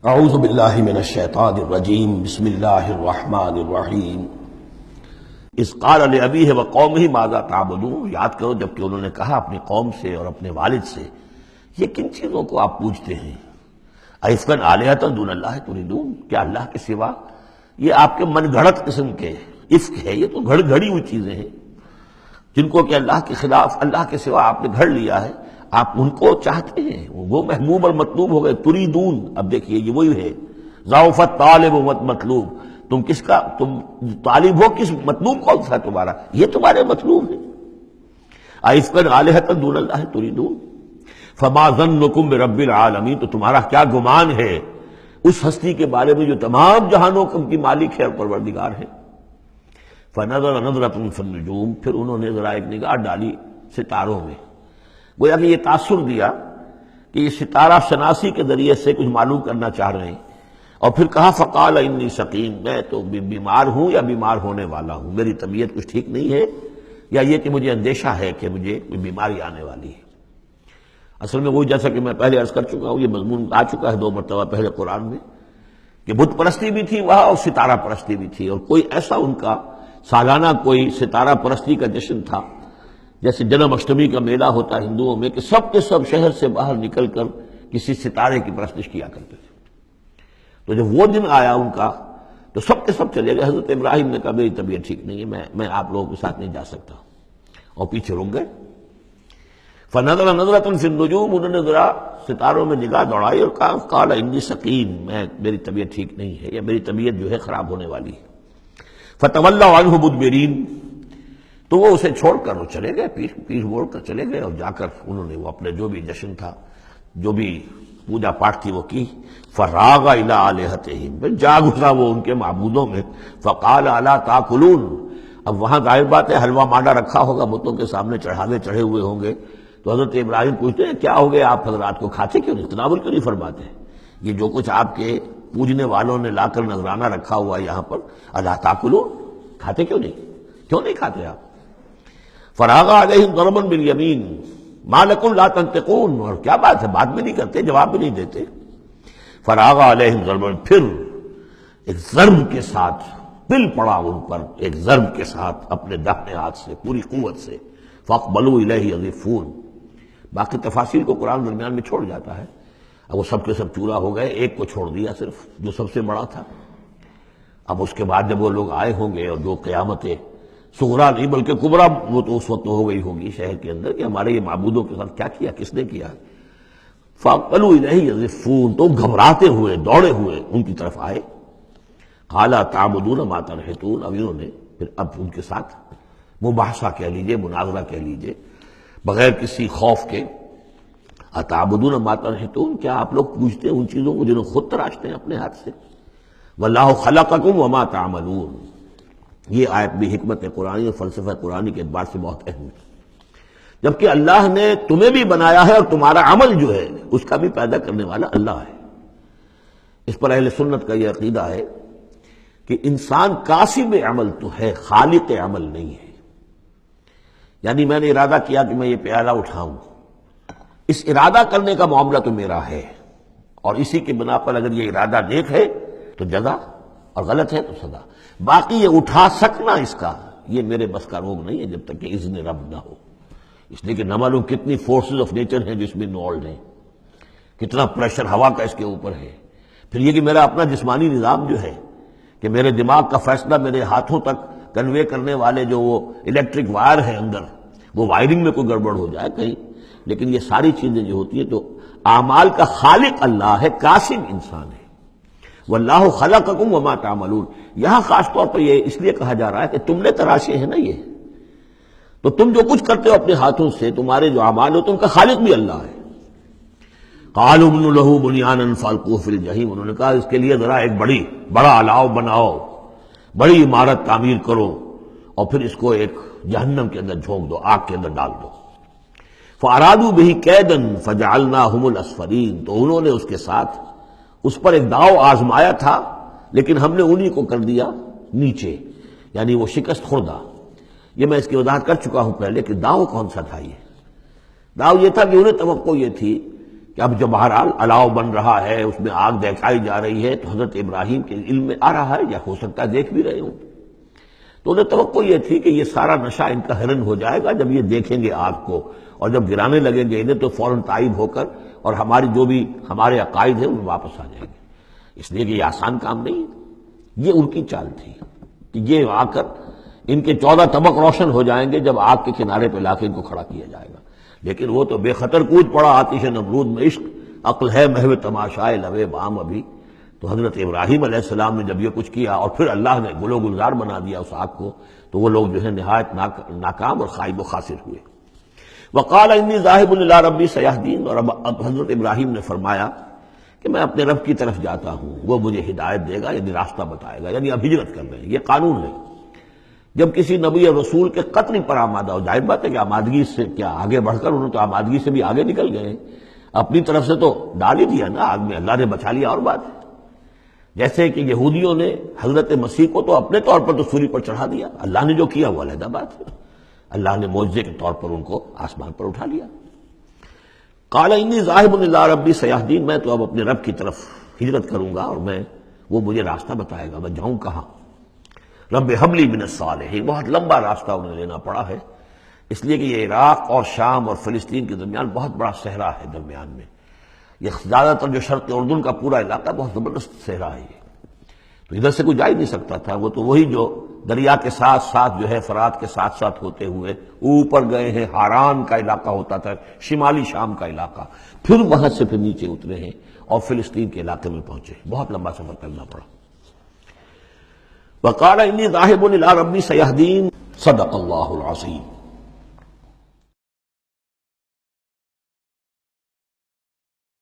اعوذ باللہ من الشیطان الرجیم بسم اللہ الرحمن الرحیم اذ قال لأبیہ وقومہ ماذا تعبدون، یاد کرو جب کہ انہوں نے کہا اپنی قوم سے اور اپنے والد سے یہ کن چیزوں کو آپ پوجتے ہیں؟ ائفکا آلہۃ دون اللہ تریدون، کیا اللہ کے سوا؟ یہ آپ کے من گھڑت قسم کے افک ہے، یہ تو گھڑی ہوئی چیزیں ہیں جن کو کہ اللہ کے خلاف اللہ کے سوا آپ نے گھڑ لیا ہے، آپ ان کو چاہتے ہیں، وہ محبوب اور مطلوب ہو گئے۔ تریدون، اب دیکھیے یہ وہی ہے، ضعف طالب و مطلوب، تم کس کا تم طالب ہو، کس مطلوب کون سا تمہارا؟ یہ تمہارے مطلوب ہے۔ ائفکا آلہۃ دون اللہ تریدون فما ظنکم برب العالمین، تو تمہارا کیا گمان ہے اس ہستی کے بارے میں جو تمام جہانوں کی مالک ہے اور پروردگار ہے۔ فنظر نظرۃ فی النجوم، پھر انہوں نے ذرا ایک نگاہ ڈالی ستاروں میں، گویا کہ یہ تاثر دیا کہ یہ ستارہ شناسی کے ذریعے سے کچھ معلوم کرنا چاہ رہے ہیں، اور پھر کہا فقال انی سقیم، میں تو بیمار ہوں یا بیمار ہونے والا ہوں، میری طبیعت کچھ ٹھیک نہیں ہے، یا یہ کہ مجھے اندیشہ ہے کہ مجھے کوئی بیماری آنے والی ہے۔ اصل میں وہی جیسا کہ میں پہلے عرض کر چکا ہوں، یہ مضمون آ چکا ہے 2 مرتبہ پہلے قرآن میں، کہ بت پرستی بھی تھی وہاں اور ستارہ پرستی بھی تھی، اور کوئی ایسا ان کا سالانہ کوئی ستارہ پرستی کا جشن تھا، جیسے جنم اشٹمی کا میلہ ہوتا ہے ہندوؤں میں، کہ سب کے سب شہر سے باہر نکل کر کسی ستارے کی پرستش کیا کرتے تھے۔ تو جب وہ دن آیا ان کا تو سب کے سب چلے گئے۔ حضرت ابراہیم نے کہا میری طبیعت ٹھیک نہیں ہے، میں آپ لوگوں کے ساتھ نہیں جا سکتا، اور پیچھے رک گئے۔ فنظر نظرۃ فی النجوم، انہوں نے ذرا ستاروں میں نگاہ دوڑائی اور کہا قال انی سقیم، میری طبیعت ٹھیک نہیں ہے، یا میری طبیعت جو ہے خراب ہونے والی ہے۔ فتولوا عنہ مدبرین، تو وہ اسے چھوڑ کر وہ چلے گئے، پیٹھ موڑ کر چلے گئے، اور جا کر انہوں نے وہ اپنے جو بھی جشن تھا، جو بھی پوجا پاٹ تھی وہ کی۔ فراغ الی آلہتہم، پھر جا گھسا وہ ان کے معبودوں میں۔ فقال الا تاکلون، اب وہاں ظاہر بات ہے حلوہ مانڈا رکھا ہوگا، بتوں کے سامنے چڑھاوے چڑھے ہوئے ہوں گے، تو حضرت ابراہیم پوچھتے ہیں کیا ہو گیا آپ حضرات کو، کھاتے کیوں نہیں، تناول کیوں نہیں فرماتے؟ یہ جو کچھ آپ کے پوجنے والوں نے لا کر نذرانہ رکھا ہوا ہے یہاں پر، الا تاکلون، کھاتے کیوں نہیں کھاتے آپ؟ فراغ علیہم ضربا بالیمین ما لکم لا تنطقون، اور کیا بات ہے بات بھی نہیں کرتے، جواب بھی نہیں دیتے۔ فراغ علیہم ضربا، پھر ایک ضرب کے ساتھ پل پڑا ان پر، ایک ضرب کے ساتھ اپنے داہنے ہاتھ سے پوری قوت سے۔ فاقبلوا الیہ یزفون، باقی تفاصیل کو قرآن درمیان میں چھوڑ جاتا ہے۔ اب وہ سب کے سب چورا ہو گئے، ایک کو چھوڑ دیا صرف جو سب سے بڑا تھا۔ اب اس کے بعد جب وہ لوگ آئے ہوں گے، اور جو قیامت صغریٰ نہیں بلکہ کبریٰ وہ تو اس وقت ہو گئی ہوگی شہر کے اندر، کہ ہمارے یہ معبودوں کے ساتھ کیا کیا، کس نے کیا۔ فاقبلوا الیہ یزفون، تو گھبراتے ہوئے دوڑے ہوئے ان کی طرف آئے۔ قال تعبدون ما تنحتون، اب انہوں نے پھر اب ان کے ساتھ مباحثہ کہہ لیجئے، مناظرہ کہہ لیجئے، بغیر کسی خوف کے۔ اتعبدون ما تنحتون، کیا آپ لوگ پوجتے ہیں ان چیزوں کو جنہیں خود تراشتے ہیں اپنے ہاتھ سے؟ واللہ خلقکم وما تعملون، یہ آیت بھی حکمت قرآنی اور فلسفہ قرآنی کے اعتبار سے بہت اہم ہے، جبکہ اللہ نے تمہیں بھی بنایا ہے اور تمہارا عمل جو ہے اس کا بھی پیدا کرنے والا اللہ ہے۔ اس پر اہل سنت کا یہ عقیدہ ہے کہ انسان کاسب عمل تو ہے، خالق عمل نہیں ہے۔ یعنی میں نے ارادہ کیا کہ میں یہ پیالہ اٹھاؤں، اس ارادہ کرنے کا معاملہ تو میرا ہے، اور اسی کے بنا پر اگر یہ ارادہ نیک ہے تو جزا، اور غلط ہے تو سزا۔ باقی یہ اٹھا سکنا اس کا، یہ میرے بس کا روگ نہیں ہے جب تک کہ اذن رب نہ ہو۔ اس لیے کہ نہ معلوم کتنی فورسز آف نیچر ہیں جس میں انوالوڈ ہیں، کتنا پریشر ہوا کا اس کے اوپر ہے۔ پھر یہ کہ میرا اپنا جسمانی نظام جو ہے، کہ میرے دماغ کا فیصلہ میرے ہاتھوں تک کنوے کرنے والے جو وہ الیکٹرک وائر ہے اندر، وہ وائرنگ میں کوئی گڑبڑ ہو جائے کہیں، لیکن یہ ساری چیزیں جو ہوتی ہیں تو اعمال کا خالق اللہ ہے، کاسب انسان ہے۔ واللہ خلقکم وما تعملون، یہاں خاص طور پر یہ اس لیے کہا جا رہا ہے کہ تم نے تراشے ہیں نا یہ، تو تم جو کچھ کرتے ہو اپنے ہاتھوں سے، تمہارے جو اعمال ہوتے ہیں ان کا خالق بھی اللہ ہے۔ قالوا ابنوا له بنیانا فالقوه فی الجحیم، انہوں نے کہا اس کے لیے ذرا ایک بڑا الاؤ بناؤ، بڑی عمارت تعمیر کرو، اور پھر اس کو ایک جہنم کے اندر جھونک دو، آگ کے اندر ڈال دو۔ فارادوا به کیدا فجعلناهم الاسفلین، تو انہوں نے اس کے ساتھ اس پر ایک داؤ آزمایا تھا، لیکن ہم نے انہی کو کر دیا نیچے، یعنی وہ شکست خوردہ۔ یہ میں اس کی وضاحت کر چکا ہوں پہلے کہ داؤ کون سا تھا۔ یہ داؤ یہ تھا کہ انہیں توقع یہ تھی کہ اب جو بہرحال الاؤ بن رہا ہے، اس میں آگ دکھائی جا رہی ہے، تو حضرت ابراہیم کے علم میں آ رہا ہے، یا ہو سکتا ہے دیکھ بھی رہے ہوں. تو انہیں توقع یہ تھی کہ یہ سارا نشہ ان کا ہرن ہو جائے گا جب یہ دیکھیں گے آگ کو، اور جب گرانے لگیں گے انہیں تو فوراً تائب ہو کر اور ہماری جو بھی ہمارے عقائد ہیں ان میں واپس آ جائیں گے. اس لیے کہ یہ آسان کام نہیں ہے. یہ ان کی چال تھی کہ یہ آ کر ان کے 14 طبق روشن ہو جائیں گے جب آگ کے کنارے پہ لا کے ان کو کھڑا کیا جائے گا. لیکن وہ تو بے خطر کود پڑا آتش نمرود میں عشق، عقل ہے محو تماشائے لبے بام ابھی. تو حضرت ابراہیم علیہ السلام نے جب یہ کچھ کیا اور پھر اللہ نے گل و گلزار بنا دیا اس آگ کو، تو وہ لوگ جو ہے نہایت ناکام اور خائب و خاسر ہوئے. وقال انی ذاہب الی ربی سیہدین، اور اب حضرت ابراہیم نے فرمایا کہ میں اپنے رب کی طرف جاتا ہوں، وہ مجھے ہدایت دے گا، یعنی راستہ بتائے گا. یعنی اب ہجرت کر رہے ہیں، یہ قانون ہے. جب کسی نبی اور رسول کے قتل پر آمادہ ہو، ظاہر بات ہے کہ آمادگی سے کیا آگے بڑھ کر انہوں تو آمادگی سے بھی آگے نکل گئے ہیں، اپنی طرف سے تو ڈال ہی دیا نا آگ میں، اللہ نے بچا لیا اور بات ہے. جیسے کہ یہودیوں نے حضرت مسیح کو تو اپنے طور پر تو سولی پر چڑھا دیا، اللہ نے جو کیا وہ علیحدہ بات ہے. اللہ نے معجزے کے طور پر ان کو آسمان پر اٹھا لیا. قال انی ذاہب الی ربی سیہدین، میں تو اب اپنے رب کی طرف ہجرت کروں گا اور وہ مجھے راستہ بتائے گا، میں جاؤں کہاں. رب حب لی من الصالحین، بہت لمبا راستہ انہیں لینا پڑا ہے، اس لیے کہ یہ عراق اور شام اور فلسطین کے درمیان بہت بڑا صحرا ہے. درمیان میں یہ زیادہ تر جو شرق اردن کا پورا علاقہ بہت زبردست صحرا ہے یہ، تو ادھر سے کوئی جا ہی نہیں سکتا تھا. وہ تو وہی جو دریا کے ساتھ ساتھ جو ہے فرات کے ساتھ ساتھ ہوتے ہوئے اوپر گئے ہیں، ہاران کا علاقہ ہوتا تھا، شمالی شام کا علاقہ، پھر وہاں سے پھر نیچے اترے ہیں اور فلسطین کے علاقے میں پہنچے. بہت لمبا سفر کرنا پڑا. وقال انی ذاہب الی ربی سیہدین، صدق اللہ العظیم.